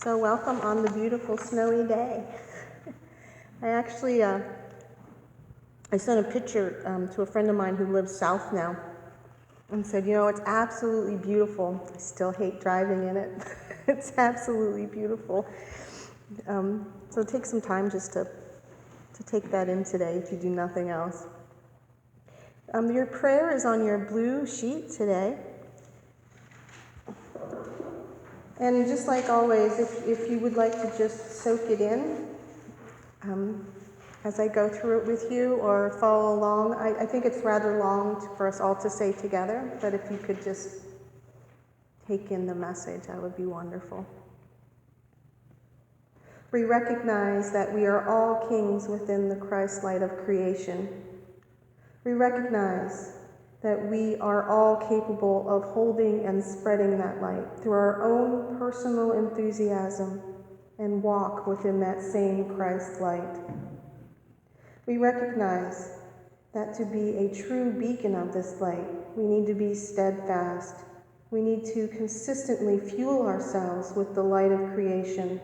So welcome on the beautiful snowy day. I actually, I sent a picture to a friend of mine who lives south now and said, you know, it's absolutely beautiful. I still hate driving in it. It's absolutely beautiful. So take some time just to take that in today if you do nothing else. Your prayer is on your blue sheet today. And just like always, if you would like to just soak it in as I go through it with you or follow along, I think it's rather long for us all to say together, but if you could just take in the message, that would be wonderful. We recognize that we are all kings within the Christ light of creation. We recognize that we are all capable of holding and spreading that light through our own personal enthusiasm and walk within that same Christ light. We recognize that to be a true beacon of this light, we need to be steadfast. We need to consistently fuel ourselves with the light of creation.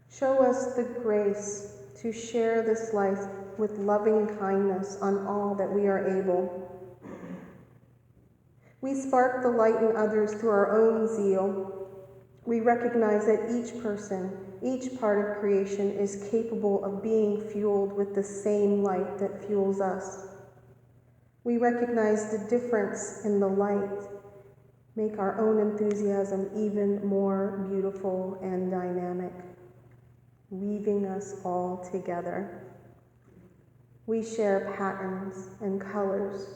Show us the grace to share this light with loving kindness on all that we are able. We spark the light in others through our own zeal. We recognize that each person, each part of creation is capable of being fueled with the same light that fuels us. We recognize the difference in the light, make our own enthusiasm even more beautiful and dynamic, weaving us all together. We share patterns and colors.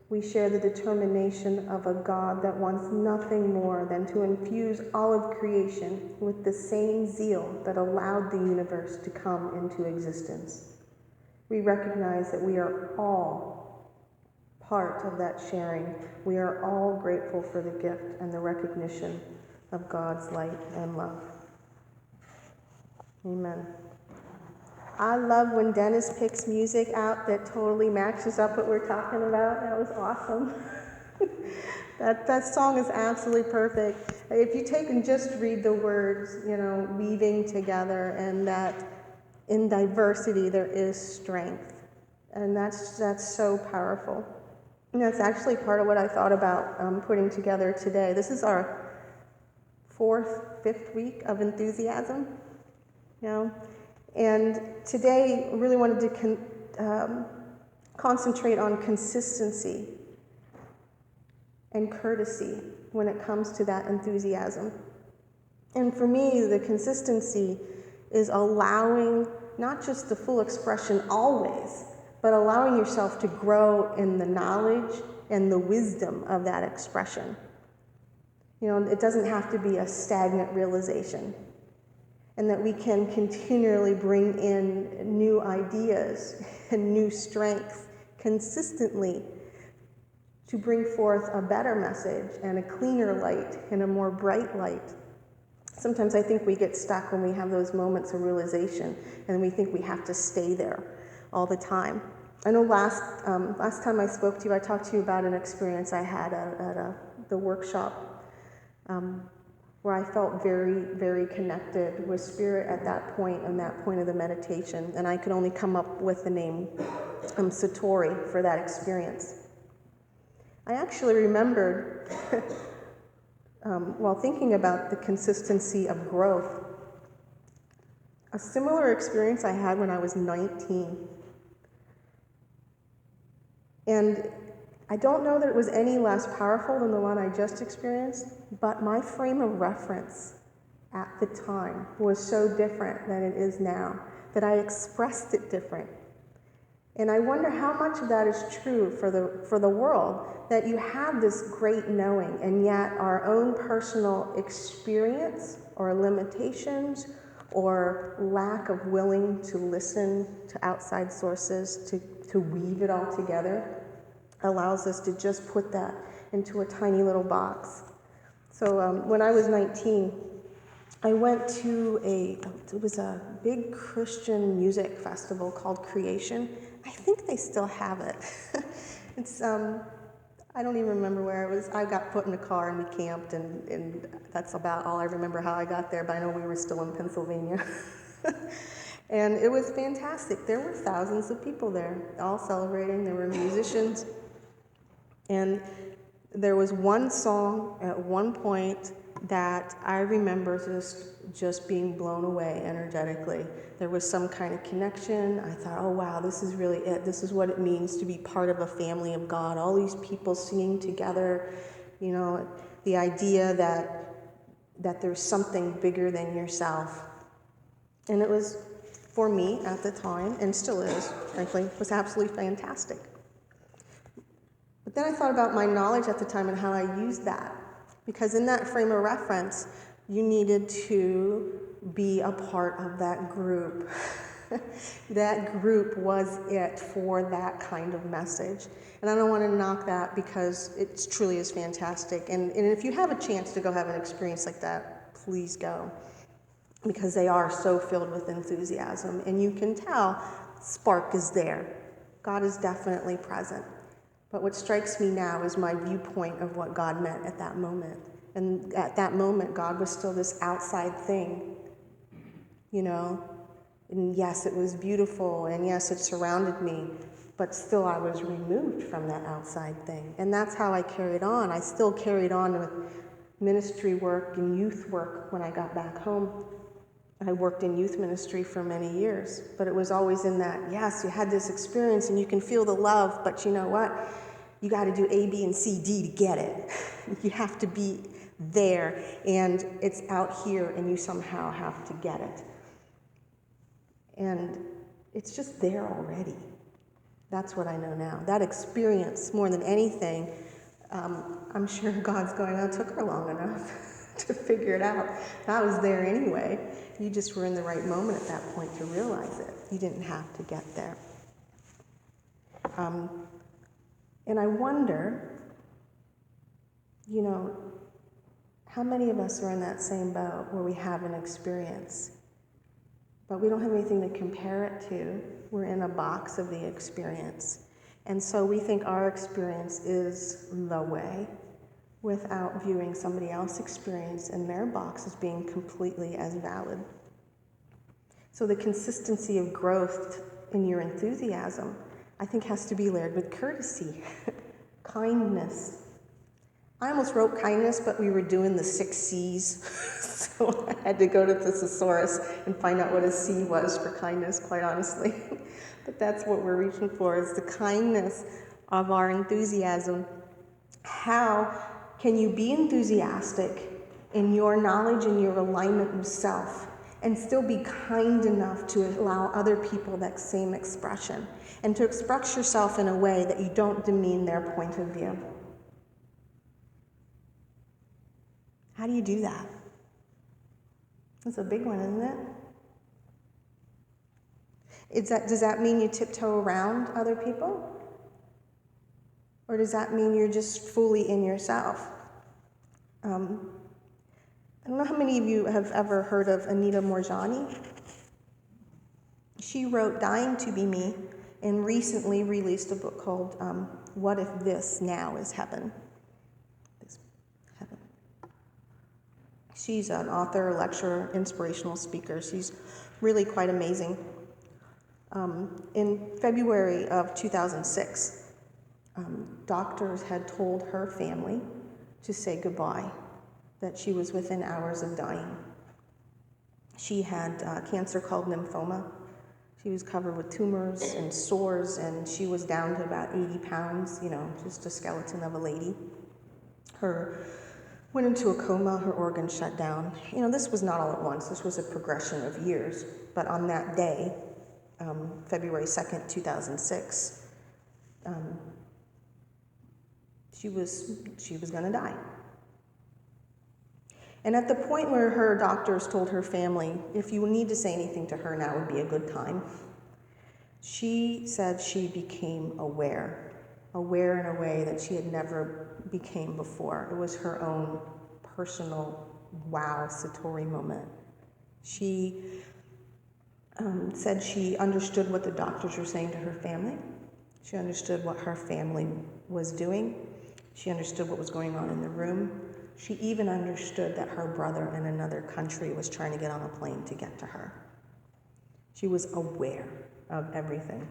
We share the determination of a God that wants nothing more than to infuse all of creation with the same zeal that allowed the universe to come into existence. We recognize that we are all part of that sharing. We are all grateful for the gift and the recognition of God's light and love. Amen. I love when Dennis picks music out that totally matches up what we're talking about. That was awesome. that song is absolutely perfect. If you take and just read the words, you know, weaving together, and that in diversity there is strength. And that's so powerful. And that's actually part of what I thought about putting together today. This is our 5th week of enthusiasm, you know. And today, I really wanted to concentrate on consistency and courtesy when it comes to that enthusiasm. And for me, the consistency is allowing not just the full expression always, but allowing yourself to grow in the knowledge and the wisdom of that expression. You know, it doesn't have to be a stagnant realization. And that we can continually bring in new ideas and new strength consistently to bring forth a better message and a cleaner light and a more bright light. Sometimes I think we get stuck when we have those moments of realization and we think we have to stay there all the time. I know last time I spoke to you, I talked to you about an experience I had at the workshop where I felt very, very connected with Spirit at that point, and that point of the meditation. And I could only come up with the name Satori for that experience. I actually remembered, while thinking about the consistency of growth, a similar experience I had when I was 19. And I don't know that it was any less powerful than the one I just experienced, but my frame of reference at the time was so different than it is now, that I expressed it different. And I wonder how much of that is true for the world, that you have this great knowing, and yet our own personal experience or limitations or lack of willing to listen to outside sources to weave it all together allows us to just put that into a tiny little box. So when I was 19, I went to it was a big Christian music festival called Creation. I think they still have it. It's I don't even remember where I was. I got put in a car and we camped, and that's about all I remember how I got there, but I know we were still in Pennsylvania. And it was fantastic. There were thousands of people there, all celebrating. There were musicians. And there was one song at one point that I remember just being blown away energetically. There was some kind of connection. I thought, oh wow, this is really it. This is what it means to be part of a family of God. All these people singing together, you know, the idea that there's something bigger than yourself. And it was, for me at the time, and still is, frankly, was absolutely fantastic. But then I thought about my knowledge at the time and how I used that. Because in that frame of reference, you needed to be a part of that group. That group was it for that kind of message. And I don't want to knock that because it truly is fantastic. And if you have a chance to go have an experience like that, please go. Because they are so filled with enthusiasm. And you can tell spark is there. God is definitely present. But what strikes me now is my viewpoint of what God meant at that moment. And at that moment, God was still this outside thing, you know? And yes, it was beautiful, and yes, it surrounded me, but still I was removed from that outside thing. And that's how I carried on. I still carried on with ministry work and youth work when I got back home. I worked in youth ministry for many years, but it was always in that, yes, you had this experience and you can feel the love, but you know what? You got to do A, B, and C, D to get it. You have to be there, and it's out here, and you somehow have to get it. And it's just there already. That's what I know now. That experience, more than anything, I'm sure God's going, oh, it took her long enough to figure it out. That was there anyway. You just were in the right moment at that point to realize it. You didn't have to get there. And I wonder, you know, how many of us are in that same boat where we have an experience, but we don't have anything to compare it to. We're in a box of the experience. And so we think our experience is the way without viewing somebody else's experience in their box as being completely as valid. So the consistency of growth in your enthusiasm, I think, has to be layered with courtesy, kindness. I almost wrote kindness, but we were doing the 6 C's, so I had to go to the thesaurus and find out what a C was for kindness, quite honestly. But that's what we're reaching for, is the kindness of our enthusiasm. How can you be enthusiastic in your knowledge and your alignment with self and still be kind enough to allow other people that same expression, and to express yourself in a way that you don't demean their point of view? How do you do that? That's a big one, isn't it? Does that mean you tiptoe around other people? Or does that mean you're just fully in yourself? I don't know how many of you have ever heard of Anita Morjani. She wrote Dying to Be Me and recently released a book called What If This Now Is Heaven? This heaven. She's an author, lecturer, inspirational speaker. She's really quite amazing. In February of 2006, doctors had told her family to say goodbye, that she was within hours of dying. She had cancer called lymphoma. She was covered with tumors and sores, and she was down to about 80 pounds, you know, just a skeleton of a lady. Went into a coma, her organs shut down. You know, this was not all at once. This was a progression of years. But on that day, February 2nd, 2006, she was going to die. And at the point where her doctors told her family, if you need to say anything to her, now would be a good time, she said she became aware in a way that she had never became before. It was her own personal wow Satori moment. She said she understood what the doctors were saying to her family. She understood what her family was doing. She understood what was going on in the room. She even understood that her brother in another country was trying to get on a plane to get to her. She was aware of everything.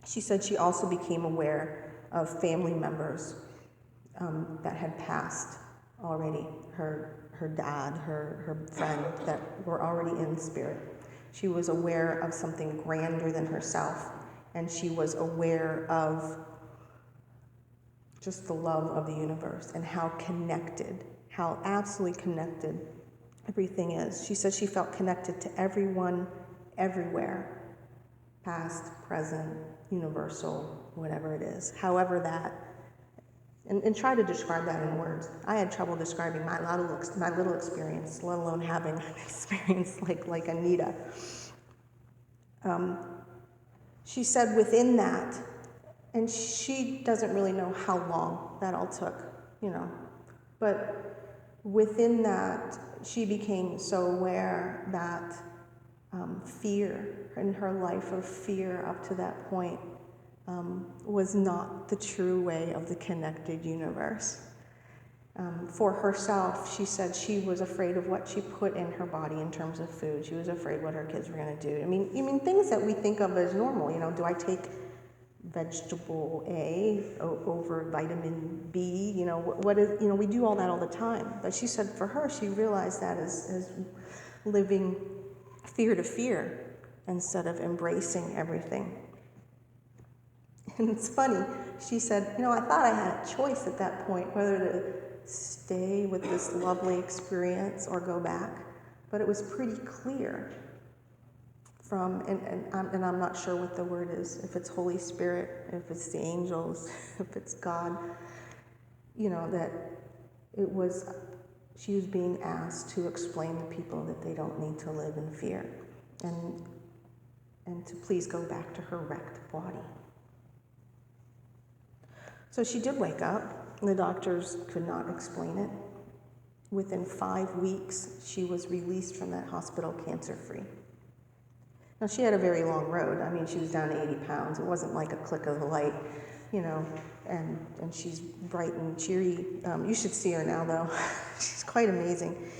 She said she also became aware of family members that had passed already. Her dad, her friend that were already in spirit. She was aware of something grander than herself, and she was aware of just the love of the universe and how connected, how absolutely connected everything is. She said she felt connected to everyone, everywhere, past, present, universal, whatever it is. However that, and try to describe that in words. I had trouble describing my little experience, let alone having an experience like Anita. She said within that, and she doesn't really know how long that all took, but within that, she became so aware that fear, in her life of fear up to that point, was not the true way of the connected universe. For herself, she said she was afraid of what she put in her body in terms of food. She was afraid what her kids were going to do. I mean things that we think of as normal. Do I take vegetable A over vitamin B? What is? We do all that all the time. But she said for her, she realized that as living fear to fear instead of embracing everything. And it's funny, she said, I thought I had a choice at that point whether to stay with this lovely experience or go back. But it was pretty clear from, and I'm not sure what the word is, if it's Holy Spirit, if it's the angels, if it's God, that it was, she was being asked to explain to people that they don't need to live in fear and to please go back to her wrecked body. So she did wake up. The doctors could not explain it. Within 5 weeks, she was released from that hospital cancer-free. Now, she had a very long road. She was down to 80 pounds. It wasn't like a click of the light, and she's bright and cheery. You should see her now, though. She's quite amazing.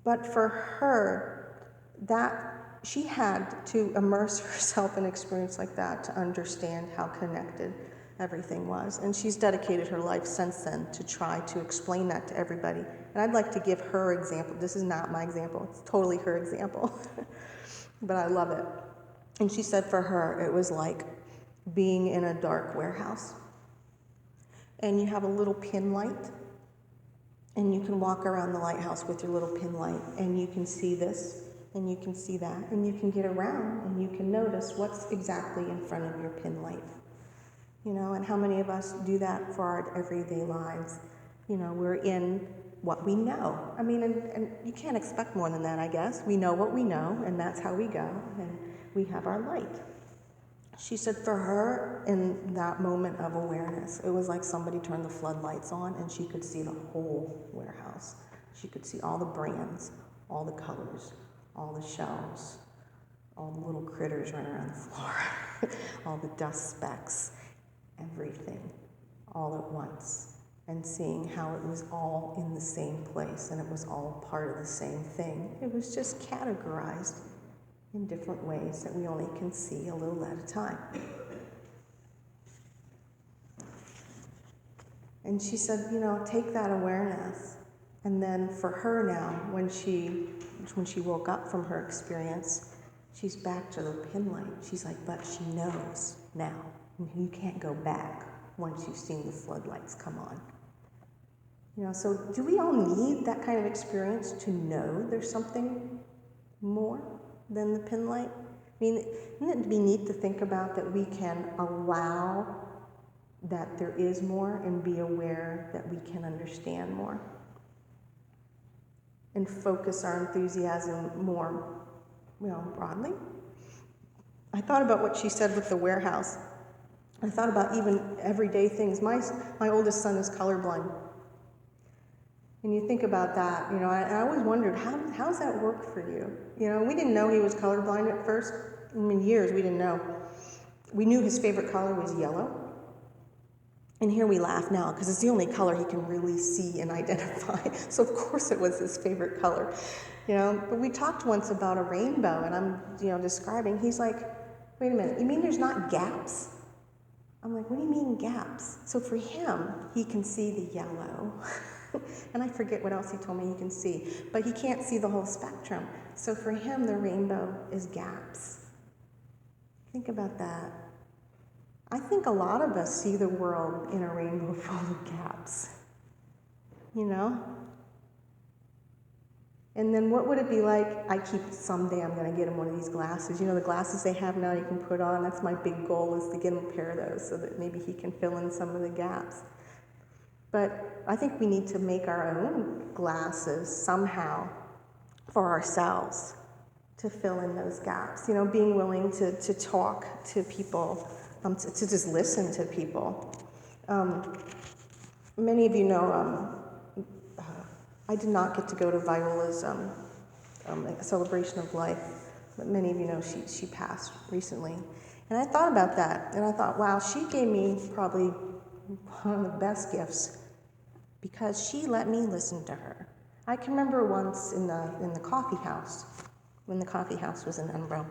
But for her, that she had to immerse herself in an experience like that to understand how connected everything was. And she's dedicated her life since then to try to explain that to everybody. And I'd like to give her example. This is not my example. It's totally her example. But I love it. And she said for her, it was like being in a dark warehouse. And you have a little pin light. And you can walk around the lighthouse with your little pin light. And you can see this. And you can see that, and you can get around, and you can notice what's exactly in front of your pin light. And how many of us do that for our everyday lives? We're in what we know. And you can't expect more than that, I guess. We know what we know, and that's how we go, and we have our light. She said for her, in that moment of awareness, it was like somebody turned the floodlights on, and she could see the whole warehouse. She could see all the brands, all the colors, all the shelves, all the little critters running around the floor, all the dust specks, everything, all at once, and seeing how it was all in the same place and it was all part of the same thing. It was just categorized in different ways that we only can see a little at a time. And she said, take that awareness. And then for her now, when she woke up from her experience, she's back to the pin light. She's like, but she knows now. You can't go back once you've seen the floodlights come on. So do we all need that kind of experience to know there's something more than the pin light? Wouldn't it be neat to think about that we can allow that there is more and be aware that we can understand more? And focus our enthusiasm more, broadly. I thought about what she said with the warehouse. I thought about even everyday things. My oldest son is colorblind. And you think about that, I always wondered, how does that work for you? We didn't know he was colorblind at first. Years we didn't know. we knew his favorite color was yellow. And here we laugh now because it's the only color he can really see and identify. So of course it was his favorite color, But we talked once about a rainbow, and I'm, describing. He's like, "Wait a minute, you mean there's not gaps?" I'm like, "What do you mean gaps?" So for him, he can see the yellow. And I forget what else he told me he can see, but he can't see the whole spectrum. So for him, the rainbow is gaps. Think about that. I think a lot of us see the world in a rainbow full of gaps, And then what would it be like? Someday I'm going to get him one of these glasses. The glasses they have now you can put on. That's my big goal, is to get him a pair of those so that maybe he can fill in some of the gaps. But I think we need to make our own glasses somehow for ourselves to fill in those gaps. Being willing to talk to people, to just listen to people. Many of you know I did not get to go to Viola's celebration of life, but many of you know she passed recently. And I thought about that, and I thought, wow, she gave me probably one of the best gifts because she let me listen to her. I can remember once in the coffee house, when the coffee house was in Edinboro.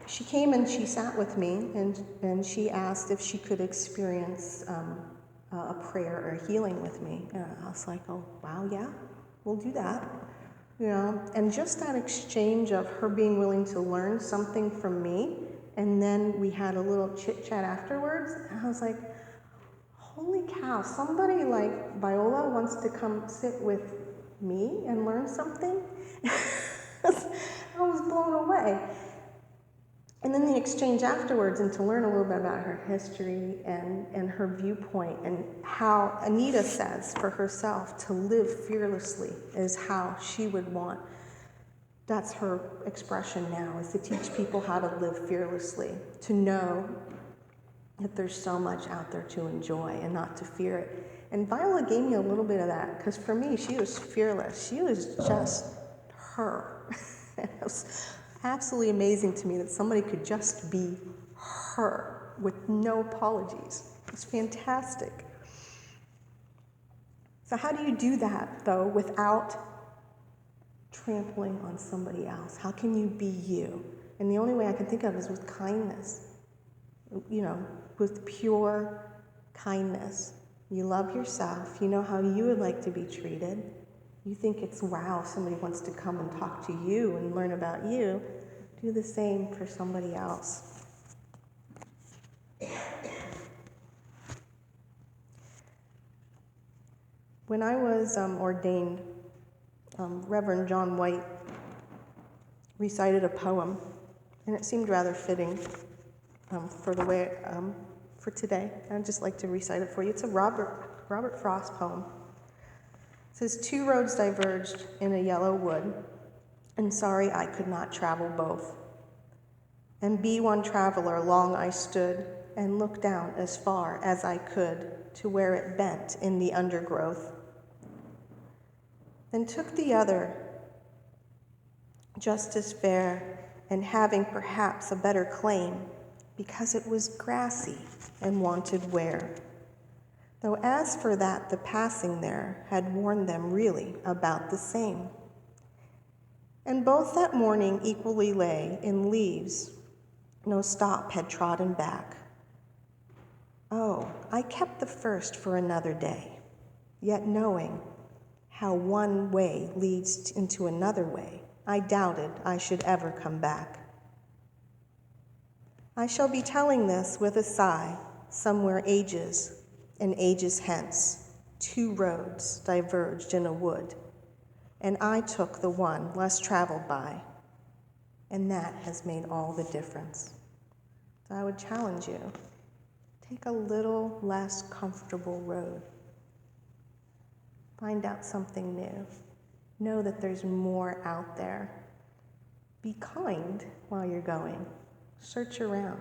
She came and she sat with me, and she asked if she could experience a prayer or a healing with me. And I was like, oh, wow, yeah, we'll do that. And just that exchange of her being willing to learn something from me, and then we had a little chit-chat afterwards, and I was like, holy cow, somebody like Viola wants to come sit with me and learn something? I was blown away. And then the exchange afterwards, and to learn a little bit about her history and her viewpoint, and how Anita says for herself to live fearlessly is how she would want. That's her expression now, is to teach people how to live fearlessly, to know that there's so much out there to enjoy and not to fear it. And Viola gave me a little bit of that, because for me, she was fearless. She was just her. It was absolutely amazing to me that somebody could just be her with no apologies. It's fantastic. So how do you do that, though, without trampling on somebody else? How can you be you? And the only way I can think of is with kindness, with pure kindness. You love yourself. You know how you would like to be treated. You think it's wow, somebody wants to come and talk to you and learn about you. Do the same for somebody else. When I was ordained, Reverend John White recited a poem, and it seemed rather fitting for the way for today. I'd just like to recite it for you. It's a Robert Frost poem. It says, 2 roads diverged in a yellow wood, and sorry I could not travel both. And be one traveler long I stood, and looked down as far as I could to where it bent in the undergrowth. Then took the other, just as fair, and having perhaps a better claim, because it was grassy and wanted wear. Though as for that, the passing there had warned them really about the same. And both that morning equally lay in leaves, no stop had trodden back. Oh, I kept the first for another day, yet knowing how one way leads into another way, I doubted I should ever come back. I shall be telling this with a sigh, somewhere ages and ages hence, 2 roads diverged in a wood, and I took the one less traveled by, and that has made all the difference. So I would challenge you, take a little less comfortable road. Find out something new. Know that there's more out there. Be kind while you're going. Search around.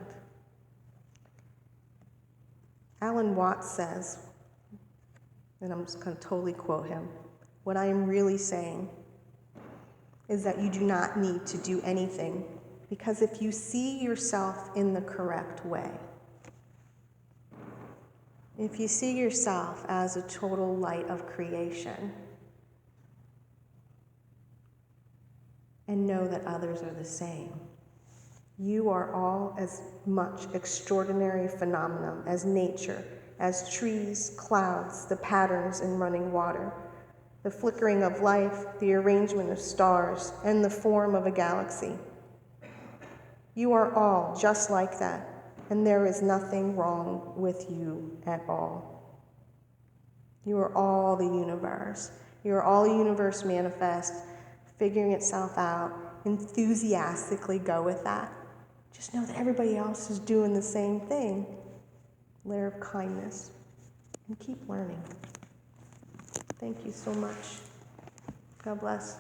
Alan Watts says, and I'm just going to totally quote him, what I am really saying is that you do not need to do anything Because if you see yourself in the correct way, if you see yourself as a total light of creation, and know that others are the same, you are all as much extraordinary phenomenon as nature, as trees, clouds, the patterns in running water, the flickering of life, the arrangement of stars, and the form of a galaxy. You are all just like that, and there is nothing wrong with you at all. You are all the universe. You are all the universe manifest, figuring itself out. Enthusiastically go with that. Just know that everybody else is doing the same thing. Layer of kindness. And keep learning. Thank you so much. God bless.